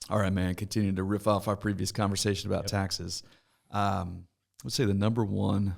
All right, man. Continuing to riff off our previous conversation about taxes. I would say number one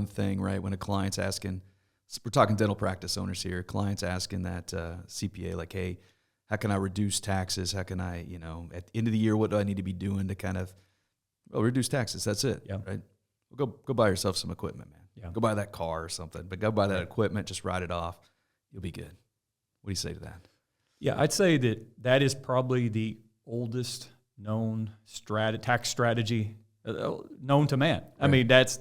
thing, right, when a client's asking, we're talking dental practice owners here, clients asking that CPA, like, hey, how can I reduce taxes? How can I, at the end of the year, what do I need to be doing to kind of, reduce taxes? That's it, right? Well, go buy yourself some equipment, man. Yeah. Go buy that car or something, but go buy that equipment, just write it off. You'll be good. What do you say to that? Yeah, I'd say that is probably the oldest known tax strategy known to man. Right. I mean, that's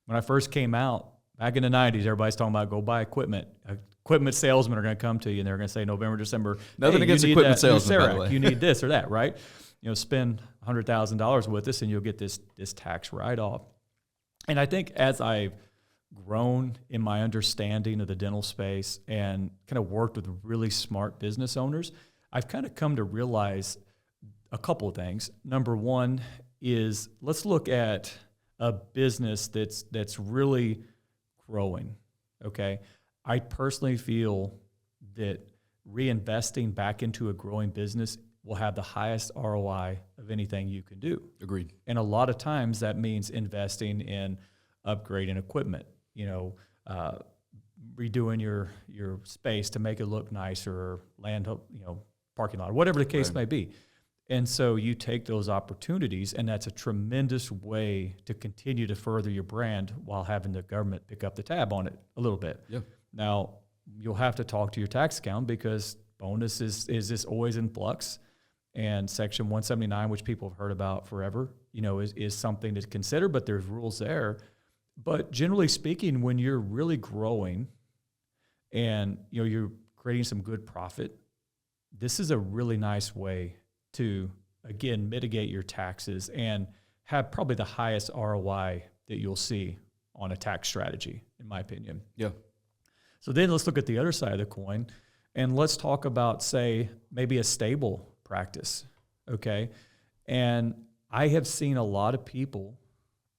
when I first came out back in the 90s, everybody's talking about go buy equipment. Equipment salesmen are going to come to you and they're going to say November, December. Nothing against equipment salesmen, by the way. You need this or that, right? Spend $100,000 with us and you'll get this tax write-off. And I think as I've grown in my understanding of the dental space and kind of worked with really smart business owners, I've kind of come to realize a couple of things. Number one is let's look at a business that's really growing, okay? I personally feel that reinvesting back into a growing business will have the highest ROI of anything you can do. Agreed. And a lot of times that means investing in upgrading equipment, redoing your space to make it look nicer, land, parking lot, whatever the case may be. And so you take those opportunities, and that's a tremendous way to continue to further your brand while having the government pick up the tab on it a little bit. Yeah. Now, you'll have to talk to your tax accountant because bonus is this always in flux. And Section 179, which people have heard about forever, is something to consider, but there's rules there. But generally speaking, when you're really growing and you're creating some good profit, this is a really nice way to, again, mitigate your taxes and have probably the highest ROI that you'll see on a tax strategy, in my opinion. Yeah. So then let's look at the other side of the coin, and let's talk about, say, maybe a stable practice, okay? And I have seen a lot of people,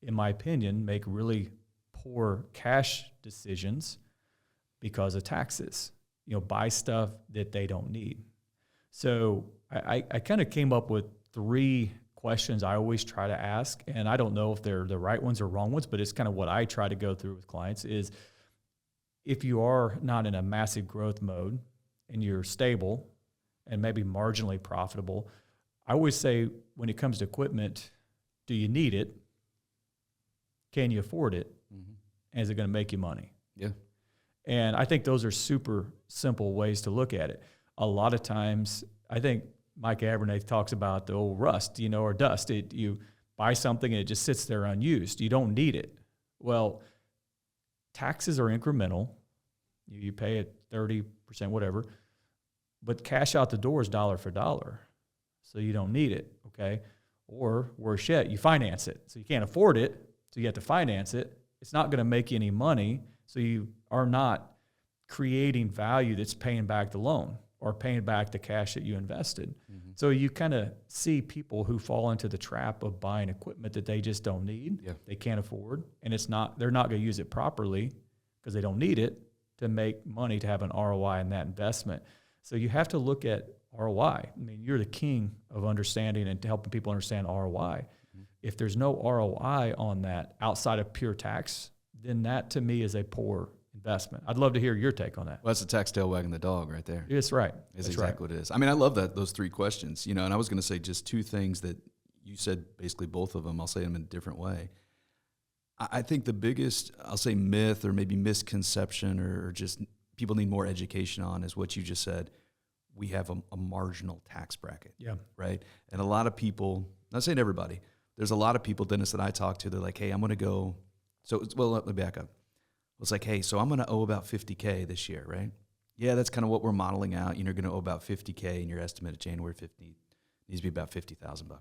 in my opinion, make really poor cash decisions because of taxes, buy stuff that they don't need. So I kind of came up with 3 questions I always try to ask, and I don't know if they're the right ones or wrong ones, but it's kind of what I try to go through with clients is if you are not in a massive growth mode and you're stable and maybe marginally profitable, I always say when it comes to equipment, do you need it? Can you afford it? Mm-hmm. And is it going to make you money? Yeah. And I think those are super simple ways to look at it. A lot of times, I think Mike Abernathy talks about the old rust, or dust. You buy something and it just sits there unused. You don't need it. Well, taxes are incremental. You pay it 30%, whatever. But cash out the door is dollar for dollar. So you don't need it, okay? Or worse yet, you finance it. So you can't afford it, so you have to finance it. It's not going to make you any money, so you are not creating value that's paying back the loan or paying back the cash that you invested. Mm-hmm. So you kind of see people who fall into the trap of buying equipment that they just don't need, they can't afford, and they're not going to use it properly because they don't need it to make money to have an ROI in that investment. So you have to look at ROI. I mean, you're the king of understanding and helping people understand ROI. Mm-hmm. If there's no ROI on that outside of pure tax, then that to me is a poor investment. I'd love to hear your take on that. Well, that's the tax tail wagging the dog right there. That's right. That's exactly what it is. I mean, I love those 3 questions, and I was going to say just 2 things that you said, basically both of them. I'll say them in a different way. I think the biggest, I'll say myth or maybe misconception or just people need more education on is what you just said. We have a marginal tax bracket, right? And a lot of people, not saying everybody, there's a lot of people, dentists that I talk to, they're like, hey, I'm going to go, let me back up. It's like, hey, so I'm going to owe about $50K this year, right? Yeah, that's kind of what we're modeling out. You're going to owe about $50K, and your estimate of January 15th needs to be about $50,000.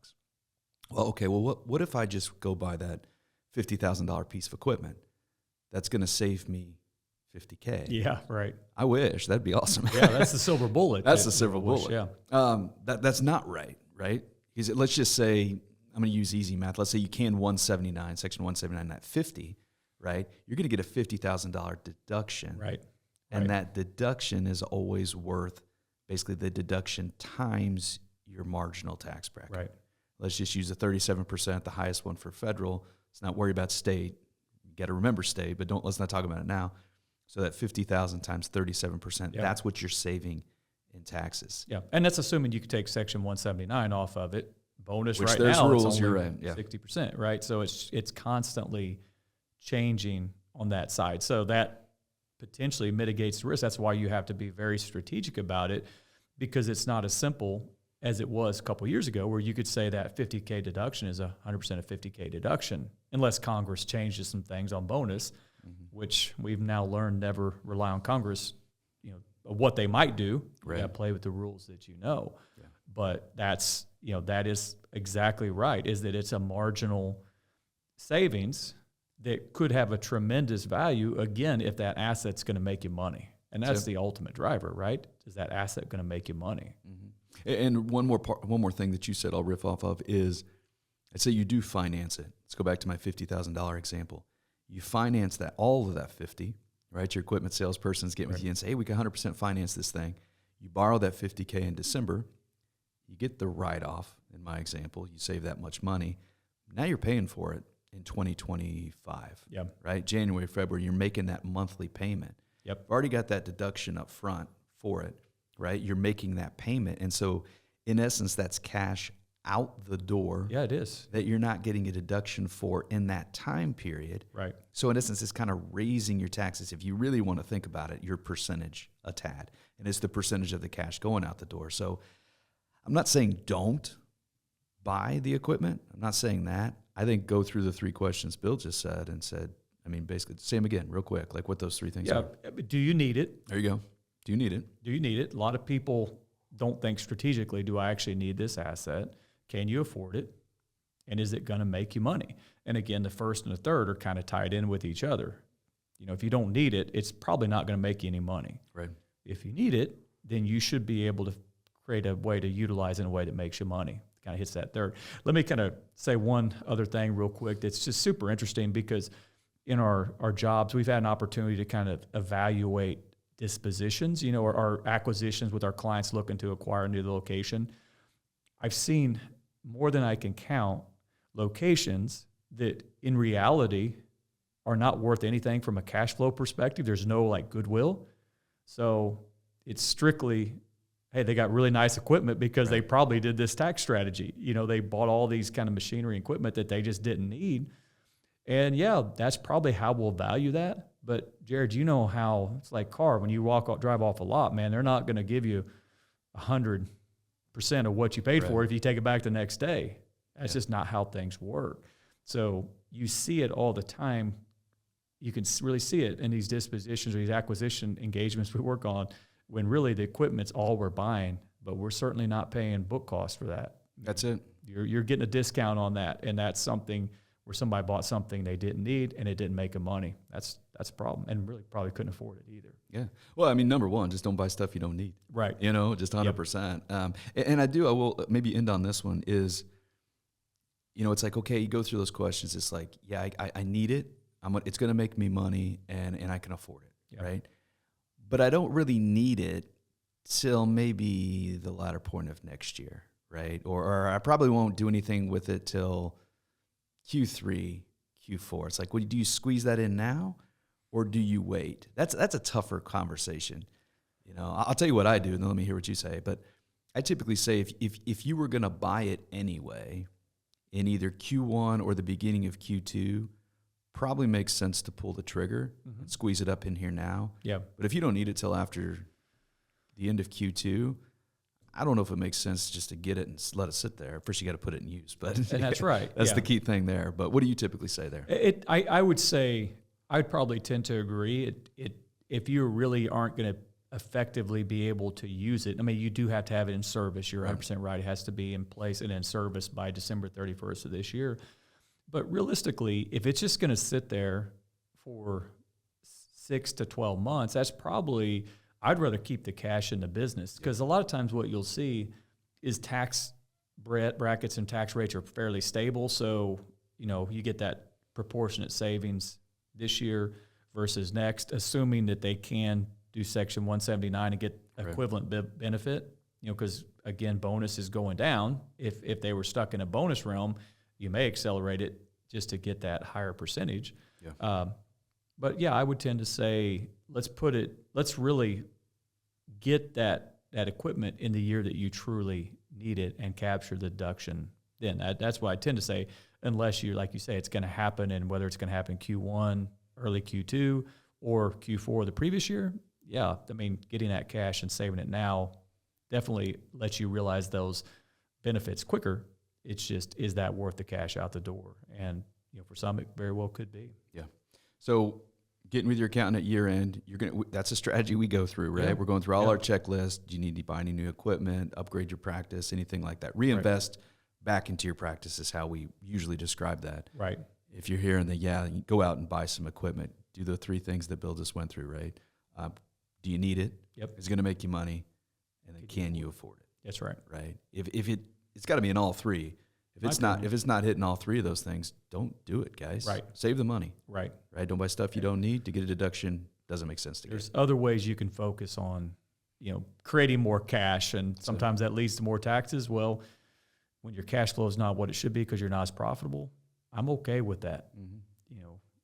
Well, okay, well, what if I just go buy that $50,000 piece of equipment? That's going to save me $50K. Yeah, right. I wish. That'd be awesome. Yeah, that's the silver bullet. That's the silver bullet. Yeah. That's not right? Because let's just say, I'm going to use easy math. Let's say you can Section 179, that 50, right? You're going to get a $50,000 deduction. Right. And that deduction is always worth basically the deduction times your marginal tax bracket. Right. Let's just use the 37%, the highest one for federal. Let's not worry about state. You got to remember state, but let's not talk about it now. So that 50,000 times 37%, that's what you're saving in taxes. Yeah, and that's assuming you could take Section 179 off of it. Bonus Which right there's now, rules, it's only you're right, yeah. 60%, right? So it's constantly changing on that side. So that potentially mitigates the risk. That's why you have to be very strategic about it, because it's not as simple as it was a couple of years ago, where you could say that 50K deduction is 100% a 50K deduction, unless Congress changes some things on bonus, which we've now learned never rely on Congress, what they might do. Right. You got to play with the rules that you know. Yeah. But that's, that is exactly right, is that it's a marginal savings that could have a tremendous value, again, if that asset's going to make you money. And that's the ultimate driver, right? Is that asset going to make you money? Mm-hmm. And one more thing that you said I'll riff off of is, let's say you do finance it. Let's go back to my $50,000 example. You finance that, all of that 50, right? Your equipment salesperson's getting with you and say, hey, we can 100% finance this thing. You borrow that 50K in December. You get the write-off, in my example. You save that much money. Now you're paying for it in 2025, right? January, February, you're making that monthly payment. Yep. You've already got that deduction up front for it, right? You're making that payment. And so, in essence, that's cash out the door. Yeah, it is. That you're not getting a deduction for in that time period. Right. So, in essence, it's kind of raising your taxes. If you really want to think about it, your percentage a tad. And it's the percentage of the cash going out the door. So, I'm not saying don't buy the equipment. I'm not saying that. I think go through the 3 questions Bill just said and said, basically, same again, real quick, like what those 3 things are. Do you need it? There you go. Do you need it? Do you need it? A lot of people don't think strategically, do I actually need this asset? Can you afford it? And is it going to make you money? And again, the first and the third are kind of tied in with each other. If you don't need it, it's probably not going to make you any money. Right. If you need it, then you should be able to create a way to utilize it in a way that makes you money. Kind of hits that third. Let me kind of say one other thing real quick that's just super interesting, because in our jobs, we've had an opportunity to kind of evaluate dispositions, or our acquisitions with our clients looking to acquire a new location. I've seen more than I can count locations that in reality are not worth anything from a cash flow perspective. There's no goodwill. So it's strictly, hey, they got really nice equipment because they probably did this tax strategy. They bought all these kind of machinery and equipment that they just didn't need. And that's probably how we'll value that. But Jared, how it's like car, when you drive off a lot, man, they're not going to give you 100% of what you paid for if you take it back the next day. That's just not how things work. So you see it all the time. You can really see it in these dispositions or these acquisition engagements we work on, when really the equipment's all we're buying, but we're certainly not paying book cost for that. That's it. You're getting a discount on that, and that's something where somebody bought something they didn't need and it didn't make them money. That's a problem, and really probably couldn't afford it either. Yeah. Well, number one, just don't buy stuff you don't need. Right. Just 100%. And I will maybe end on this one is, it's like, okay, you go through those questions. It's like, I need it. It's going to make me money, and I can afford it, right? But I don't really need it till maybe the latter point of next year, right? Or I probably won't do anything with it till Q3, Q4. It's like, do you squeeze that in now, or do you wait? That's a tougher conversation. I'll tell you what I do, and then let me hear what you say. But I typically say if you were going to buy it anyway in either Q1 or the beginning of Q2, probably makes sense to pull the trigger and squeeze it up in here now. Yeah. But if you don't need it till after the end of Q2, I don't know if it makes sense just to get it and let it sit there. First, you got to put it in use. But and that's right. That's the key thing there. But what do you typically say there? I would say I'd probably tend to agree. If you really aren't going to effectively be able to use it, you do have to have it in service. You're 100% right. It has to be in place and in service by December 31st of this year. But realistically, if it's just going to sit there for 6 to 12 months, that's probably, I'd rather keep the cash in the business, because a lot of times what you'll see is tax brackets and tax rates are fairly stable. So, you get that proportionate savings this year versus next, assuming that they can do Section 179 and get equivalent benefit, because again, bonus is going down. If they were stuck in a bonus realm, you may accelerate it just to get that higher percentage. Yeah. But yeah, I would tend to say let's really get that equipment in the year that you truly need it and capture the deduction. Then that's why I tend to say, unless you, like you say, it's going to happen, and whether it's going to happen Q1, early Q2, or Q4 the previous year, yeah, I mean, getting that cash and saving it now definitely lets you realize those benefits quicker. It's just, is that worth the cash out the door? And for some, it very well could be. Yeah. So getting with your accountant at year end, that's a strategy we go through, right? Yeah. We're going through all our checklists. Do you need to buy any new equipment, upgrade your practice, anything like that? Reinvest back into your practice is how we usually describe that. Right. If you're hearing that, you go out and buy some equipment. Do the 3 things that Bill just went through, right? Do you need it? Yep. Is it going to make you money? And then can you afford it? That's right. Right. If it's got to be in all 3. If it's not hitting all 3 of those things, don't do it, guys. Right. Save the money. Right. Right. Don't buy stuff you don't need to get a deduction. Doesn't make sense to There's other ways you can focus on, creating more cash, and sometimes that leads to more taxes. Well, when your cash flow is not what it should be because you're not as profitable, I'm okay with that. Mm-hmm.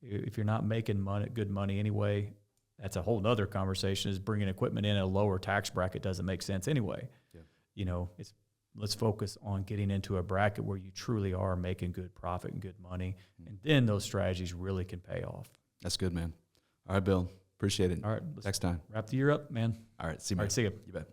If you're not making good money anyway, that's a whole nother conversation. Is bringing equipment in at a lower tax bracket doesn't make sense anyway. Yeah. Let's focus on getting into a bracket where you truly are making good profit and good money, and then those strategies really can pay off. That's good, man. All right, Bill. Appreciate it. All right. Next time. Wrap the year up, man. All right. See you, man. All right. See you. You bet.